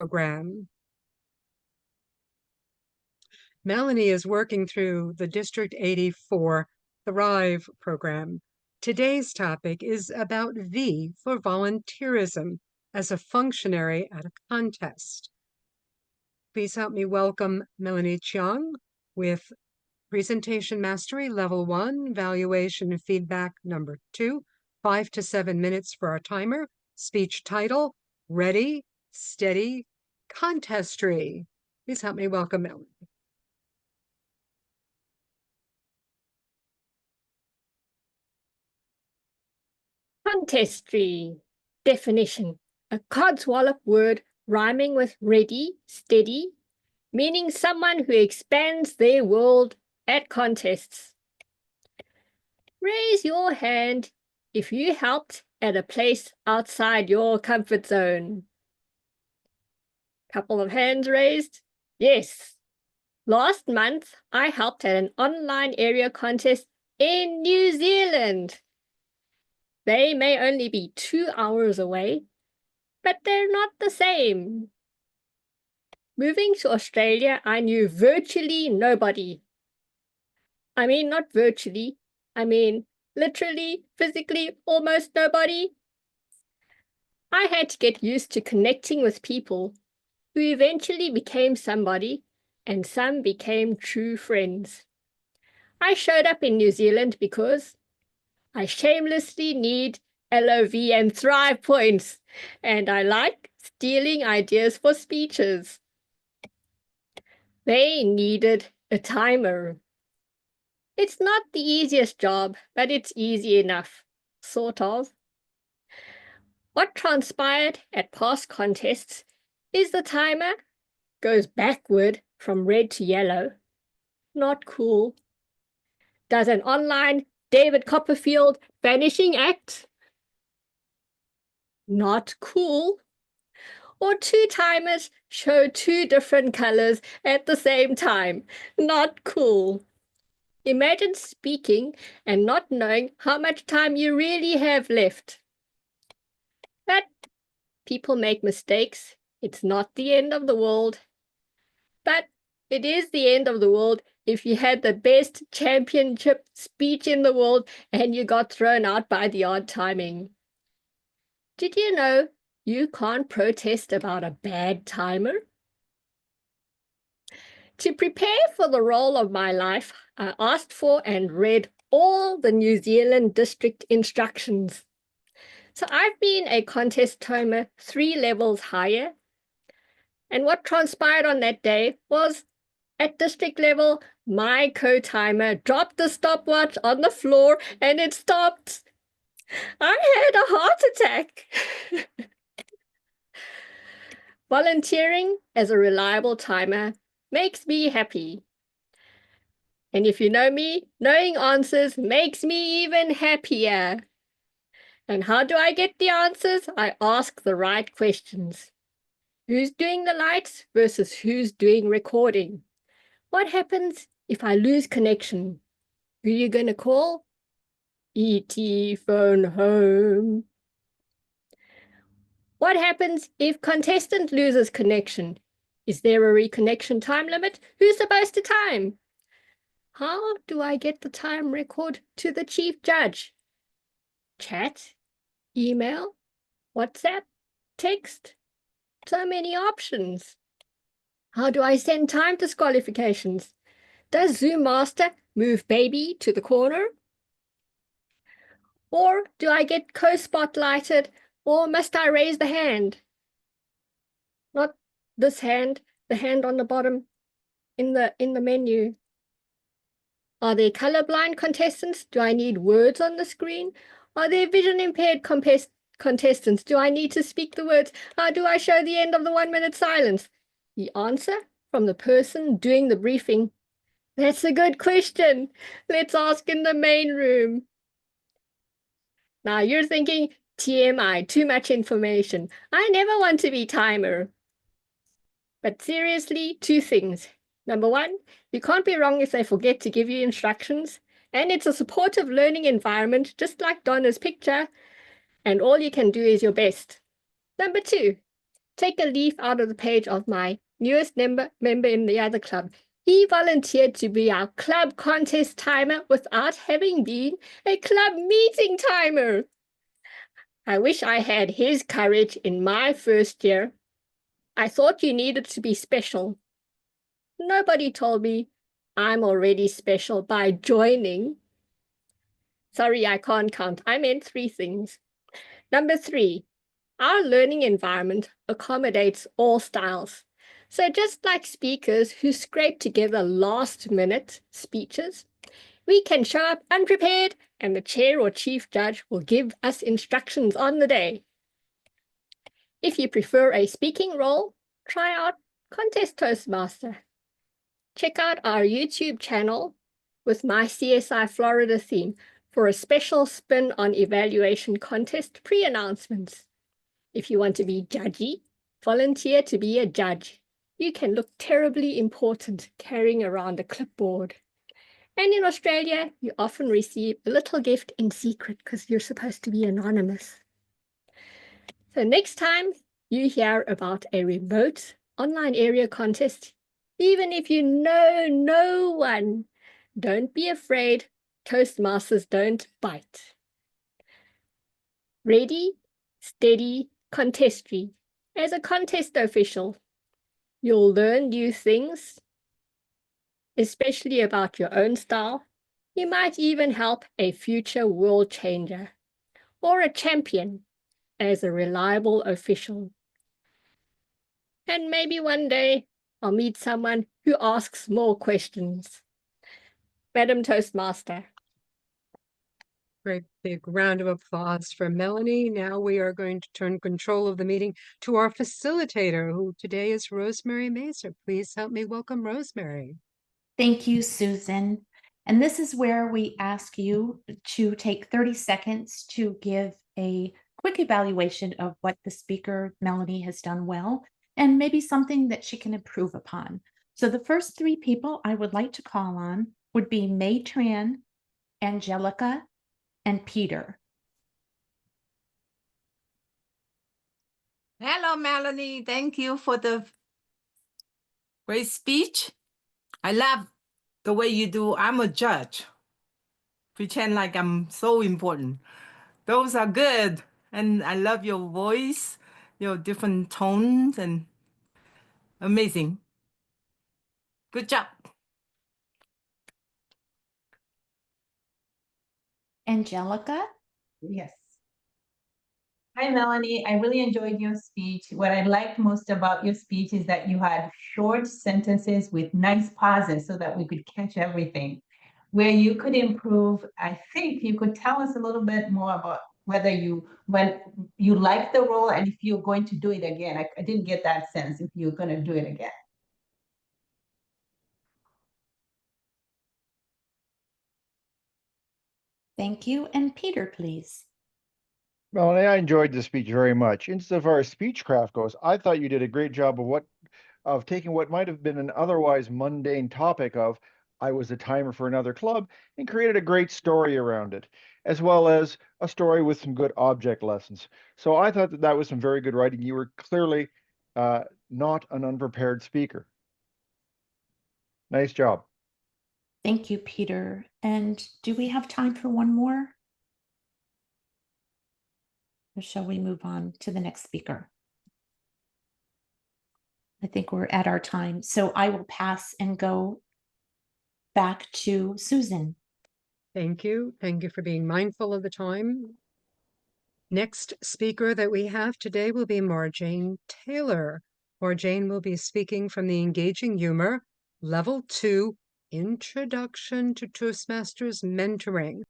program. Melanie is working through the District 84 THRIVE program. Today's topic is about V for volunteerism as a functionary at a contest. Please help me welcome Melanie Cheong with Presentation Mastery Level 1, Valuation Feedback Number 2, 5 to 7 minutes for our timer. Speech title, Ready, Steady, Contestry. Please help me welcome Melanie. Contestry. Definition: a codswallop word rhyming with ready, steady, meaning someone who expands their world at contests. Raise your hand if you helped at a place outside your comfort zone. Couple of hands raised. Yes. Last month, I helped at an online area contest in New Zealand. They may only be 2 hours away, but they're not the same. Moving to Australia, I knew virtually nobody. I mean, not virtually, I mean literally, physically, almost nobody. I had to get used to connecting with people who eventually became somebody, and some became true friends. I showed up in New Zealand because I shamelessly need LOV and Thrive points, and I like stealing ideas for speeches. They needed a timer. It's not the easiest job, but it's easy enough, sort of. What transpired at past contests is the timer goes backward from red to yellow. Not cool. Does an online David Copperfield vanishing act? Not cool. Or 2 timers show 2 different colors at the same time. Not cool. Imagine speaking and not knowing how much time you really have left. But people make mistakes. It's not the end of the world. But it is the end of the world if you had the best championship speech in the world and you got thrown out by the odd timing. Did you know you can't protest about a bad timer? To prepare for the role of my life, I asked for and read all the New Zealand district instructions. So I've been a contest timer 3 levels higher. And what transpired on that day was, at district level, my co-timer dropped the stopwatch on the floor and it stopped. I had a heart attack. Volunteering as a reliable timer makes me happy. And if you know me, knowing answers makes me even happier. And how do I get the answers? I ask the right questions. Who's doing the lights versus who's doing recording? What happens if I lose connection? Who are you going to call? ET phone home. What happens if contestant loses connection? Is there a reconnection time limit? Who's supposed to time? How do I get the time record to the chief judge? Chat, email, WhatsApp, text. So many options. How do I send time disqualifications? Does Zoom Master move baby to the corner? Or do I get co-spotlighted, or must I raise the hand? Not this hand, the hand on the bottom in the menu. Are there colorblind contestants? Do I need words on the screen? Are there vision impaired contestants? Do I need to speak the words? How do I show the end of the 1-minute silence? The answer from the person doing the briefing. That's a good question. Let's ask in the main room. Now you're thinking, TMI, too much information. I never want to be timer. But seriously, 2 things. Number 1, you can't be wrong if they forget to give you instructions. And it's a supportive learning environment, just like Donna's picture. And all you can do is your best. Number 2, take a leaf out of the page of my newest member in the other club. He volunteered to be our club contest timer without having been a club meeting timer. I wish I had his courage in my first year. I thought you needed to be special. Nobody told me I'm already special by joining. Sorry, I can't count. I meant 3 things. Number 3, our learning environment accommodates all styles. So just like speakers who scrape together last-minute speeches, we can show up unprepared and the chair or chief judge will give us instructions on the day. If you prefer a speaking role, try out Contest Toastmaster. Check out our YouTube channel with my CSI Florida theme for a special spin on evaluation contest pre-announcements. If you want to be judgy, volunteer to be a judge. You can look terribly important carrying around a clipboard. And in Australia, you often receive a little gift in secret because you're supposed to be anonymous. So next time you hear about a remote online area contest, even if you know no one, don't be afraid. Toastmasters don't bite. Ready, steady, contestry. As a contest official, you'll learn new things, especially about your own style. You might even help a future world changer or a champion as a reliable official. And maybe one day I'll meet someone who asks more questions. Madam Toastmaster. Great big round of applause for Melanie. Now we are going to turn control of the meeting to our facilitator, who today is Rosemary Mazer. Please help me welcome Rosemary. Thank you, Susan. And this is where we ask you to take 30 seconds to give a quick evaluation of what the speaker, Melanie, has done well, and maybe something that she can improve upon. So the first 3 people I would like to call on would be May Tran, Angelica, and Peter. Hello, Melanie. Thank you for the great speech. I love the way you do. I'm a judge. Pretend like I'm so important. Those are good. And I love your voice, your different tones, and amazing. Good job. Angelica? Yes. Hi, Melanie. I really enjoyed your speech. What I liked most about your speech is that you had short sentences with nice pauses so that we could catch everything. Where you could improve, I think you could tell us a little bit more about whether when you like the role and if you're going to do it again. I didn't get that sense if you're going to do it again. Thank you. And Peter, please. Melanie, I enjoyed the speech very much. Insofar as speechcraft goes, I thought you did a great job of taking what might have been an otherwise mundane topic of I was a timer for another club and created a great story around it, as well as a story with some good object lessons. So I thought that was some very good writing. You were clearly not an unprepared speaker. Nice job. Thank you, Peter. And do we have time for one more? Or shall we move on to the next speaker? I think we're at our time. So I will pass and go back to Susan. Thank you. Thank you for being mindful of the time. Next speaker that we have today will be Marjane Taylor. Marjane will be speaking from the Engaging Humor, Level 2, Introduction to Toastmasters Mentoring.